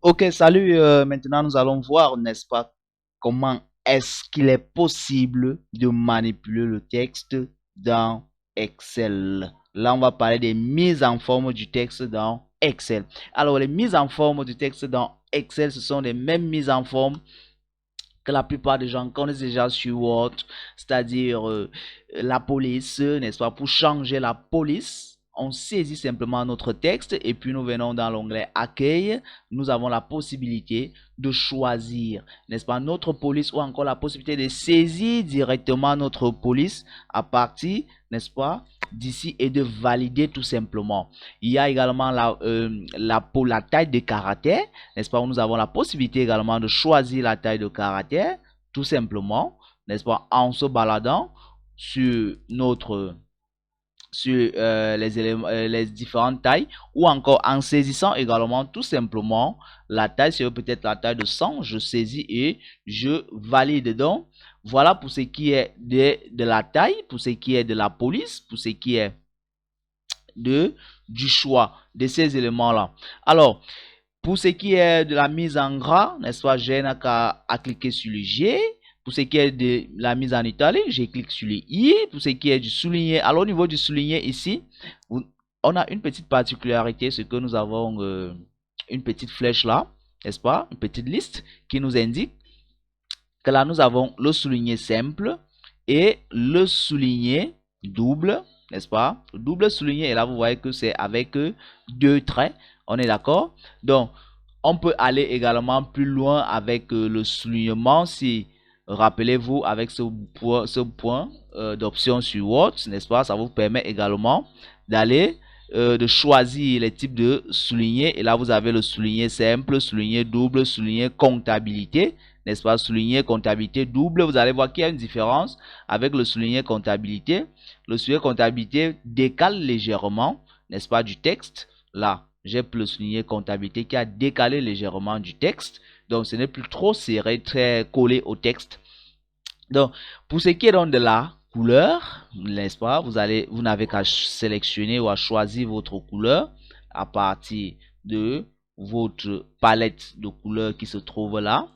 Ok, salut. Maintenant, nous allons voir, n'est-ce pas, comment est-ce qu'il est possible de manipuler le texte dans Excel. Là, on va parler des mises en forme du texte dans Excel. Alors, les mises en forme du texte dans Excel, ce sont les mêmes mises en forme que la plupart des gens connaissent déjà sur Word, c'est-à-dire la police, n'est-ce pas? Pour changer la police, on saisit simplement notre texte et puis nous venons dans l'onglet Accueil. Nous avons la possibilité de choisir, n'est-ce pas, notre police ou encore la possibilité de saisir directement notre police à partir, n'est-ce pas, d'ici et de valider tout simplement. Il y a également la taille de caractère, n'est-ce pas, où nous avons la possibilité également de choisir la taille de caractère, tout simplement, n'est-ce pas, en se baladant sur notre sur les éléments, les différentes tailles, ou encore en saisissant également tout simplement la taille, c'est peut-être la taille de 100, je saisis et je valide. Donc voilà pour ce qui est de la taille, pour ce qui est de la police, pour ce qui est du choix de ces éléments là. Alors pour ce qui est de la mise en gras, n'est-ce pas, j'ai qu'à cliquer sur le G. Pour ce qui est de la mise en italique, je clique sur le I. Pour ce qui est du souligné, alors au niveau du souligné ici, on a une petite particularité, c'est que nous avons une petite flèche là, n'est-ce pas, une petite liste qui nous indique que là nous avons le souligné simple et le souligné double, n'est-ce pas? Le double souligné, et là vous voyez que c'est avec deux traits, on est d'accord? Donc on peut aller également plus loin avec le soulignement si, rappelez-vous, avec ce point d'option sur Word, n'est-ce pas? Ça vous permet également d'aller de choisir les types de soulignés. Et là, vous avez le souligné simple, souligné double, souligné comptabilité, n'est-ce pas? Souligné comptabilité double. Vous allez voir qu'il y a une différence avec le souligné comptabilité. Le souligné comptabilité décale légèrement, n'est-ce pas, du texte. Là, j'ai le souligné comptabilité qui a décalé légèrement du texte. Donc, ce n'est plus trop serré, très collé au texte. Donc, pour ce qui est donc de la couleur, n'est-ce pas, vous n'avez qu'à sélectionner ou à choisir votre couleur à partir de votre palette de couleurs qui se trouve là.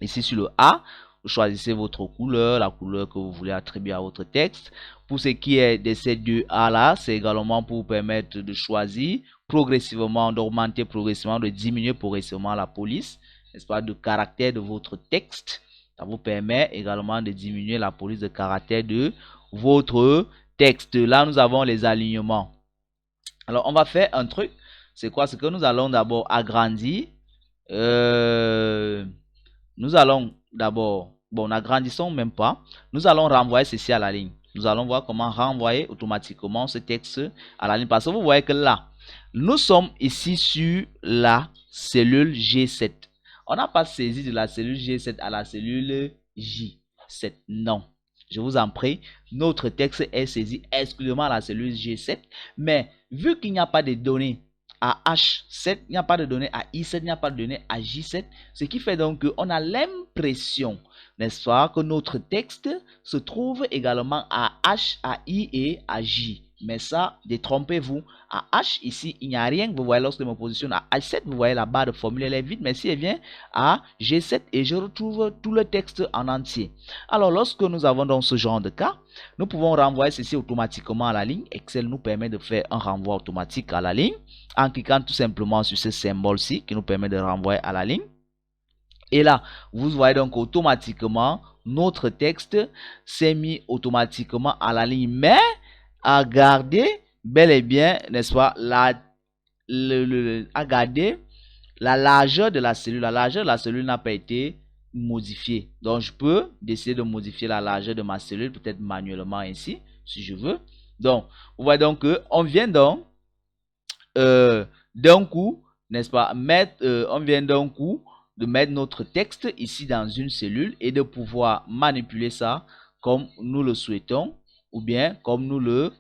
Ici sur le A, vous choisissez votre couleur, la couleur que vous voulez attribuer à votre texte. Pour ce qui est de ces deux A là, c'est également pour vous permettre de choisir progressivement, d'augmenter progressivement, de diminuer progressivement la police, n'est-ce pas, de caractère de votre texte. Ça vous permet également de diminuer la police de caractère de votre texte. Là, nous avons les alignements. Alors, on va faire un truc. C'est quoi? C'est que nous allons d'abord agrandir. Nous allons d'abord, bon, n'agrandissons même pas. Nous allons renvoyer ceci à la ligne. Nous allons voir comment renvoyer automatiquement ce texte à la ligne. Parce que vous voyez que là, nous sommes ici sur la cellule G7. On n'a pas saisi de la cellule G7 à la cellule J7. Non. Je vous en prie, notre texte est saisi exclusivement à la cellule G7. Mais vu qu'il n'y a pas de données à H7, il n'y a pas de données à I7, il n'y a pas de données à J7, ce qui fait donc qu'on a l'impression, n'est-ce pas, que notre texte se trouve également à H, à I et à J. Mais ça, détrompez-vous. À H, ici, il n'y a rien. Vous voyez, lorsque je me positionne à H7, vous voyez la barre de formule, elle est vide. Mais si elle vient à G7 et je retrouve tout le texte en entier. Alors, lorsque nous avons donc ce genre de cas, nous pouvons renvoyer ceci automatiquement à la ligne. Excel nous permet de faire un renvoi automatique à la ligne en cliquant tout simplement sur ce symbole-ci qui nous permet de renvoyer à la ligne. Et là, vous voyez donc automatiquement notre texte s'est mis automatiquement à la ligne, mais à garder bel et bien, n'est-ce pas, à garder la largeur de la cellule. La largeur de la cellule n'a pas été modifiée. Donc, je peux décider de modifier la largeur de ma cellule, peut-être manuellement ici, si je veux. Donc, vous voyez donc qu'on vient donc d'un coup, n'est-ce pas, on vient d'un coup de mettre notre texte ici dans une cellule et de pouvoir manipuler ça comme nous le souhaitons ou bien comme nous le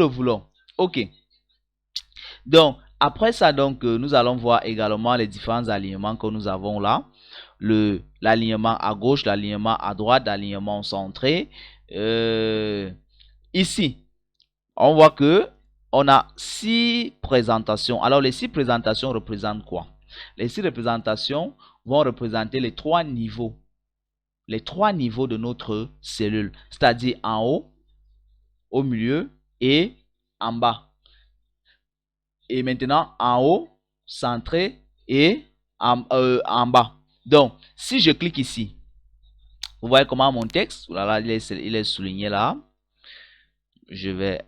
voulons. Ok. Donc, après ça, donc, nous allons voir également les différents alignements que nous avons là. L'alignement à gauche, l'alignement à droite, l'alignement centré. Ici, on voit que on a 6 présentations. Alors, les 6 présentations représentent quoi? Les 6 représentations vont représenter les 3 niveaux. Les 3 niveaux de notre cellule. C'est-à-dire en haut, au milieu et en bas. Et maintenant, en haut, centré et en bas. Donc, si je clique ici, vous voyez comment mon texte, voilà, il est souligné là. Je vais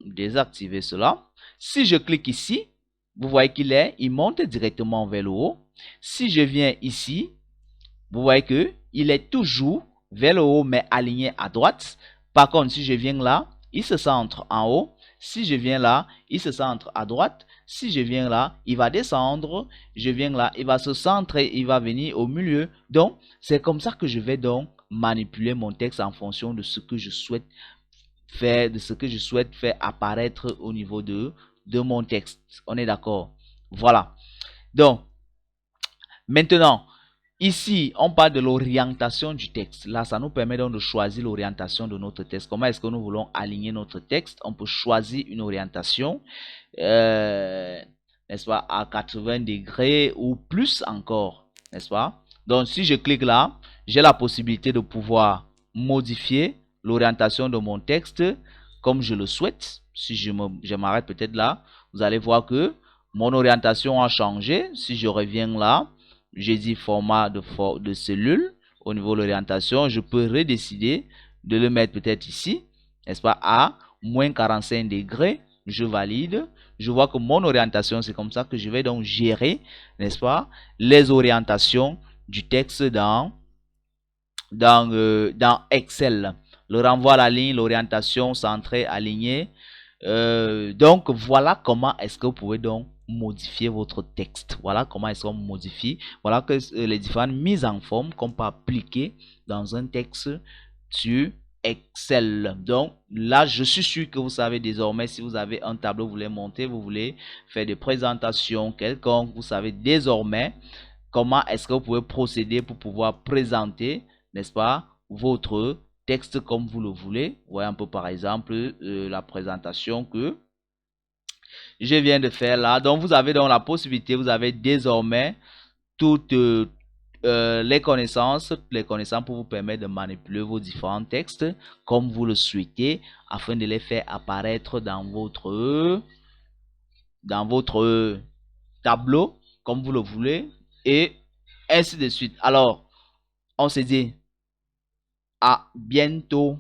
désactiver cela. Si je clique ici, vous voyez il monte directement vers le haut. Si je viens ici, vous voyez que il est toujours vers le haut, mais aligné à droite. Par contre, si je viens là, il se centre en haut. Si je viens là, il se centre à droite. Si je viens là, il va descendre. Je viens là, il va se centrer, il va venir au milieu. Donc, c'est comme ça que je vais donc manipuler mon texte en fonction de ce que je souhaite faire, apparaître au niveau de mon texte. On est d'accord? Voilà. Donc, maintenant, ici, on parle de l'orientation du texte. Là, ça nous permet donc de choisir l'orientation de notre texte. Comment est-ce que nous voulons aligner notre texte? On peut choisir une orientation, n'est-ce pas, à 80 degrés ou plus encore, n'est-ce pas? Donc, si je clique là, j'ai la possibilité de pouvoir modifier l'orientation de mon texte comme je le souhaite. Si je m'arrête peut-être là, vous allez voir que mon orientation a changé. Si je reviens là, j'ai dit format de cellule. Au niveau de l'orientation, je peux redécider de le mettre peut-être ici, n'est-ce pas, à moins 45 degrés. Je valide. Je vois que mon orientation, c'est comme ça que je vais donc gérer, n'est-ce pas, les orientations du texte dans Excel. Le renvoi à la ligne, l'orientation centrée, alignée. Donc, voilà comment est-ce que vous pouvez donc modifier votre texte. Voilà comment est-ce qu'on modifie. Voilà que les différentes mises en forme qu'on peut appliquer dans un texte sur Excel. Donc, là, je suis sûr que vous savez désormais, si vous avez un tableau, vous voulez monter, vous voulez faire des présentations quelconques, vous savez désormais comment est-ce que vous pouvez procéder pour pouvoir présenter, n'est-ce pas, votre texte comme vous le voulez. Vous voyez un peu par exemple la présentation que je viens de faire là. Donc vous avez donc la possibilité, vous avez désormais toutes les connaissances pour vous permettre de manipuler vos différents textes comme vous le souhaitez afin de les faire apparaître dans votre tableau comme vous le voulez et ainsi de suite. Alors, on se dit à bientôt.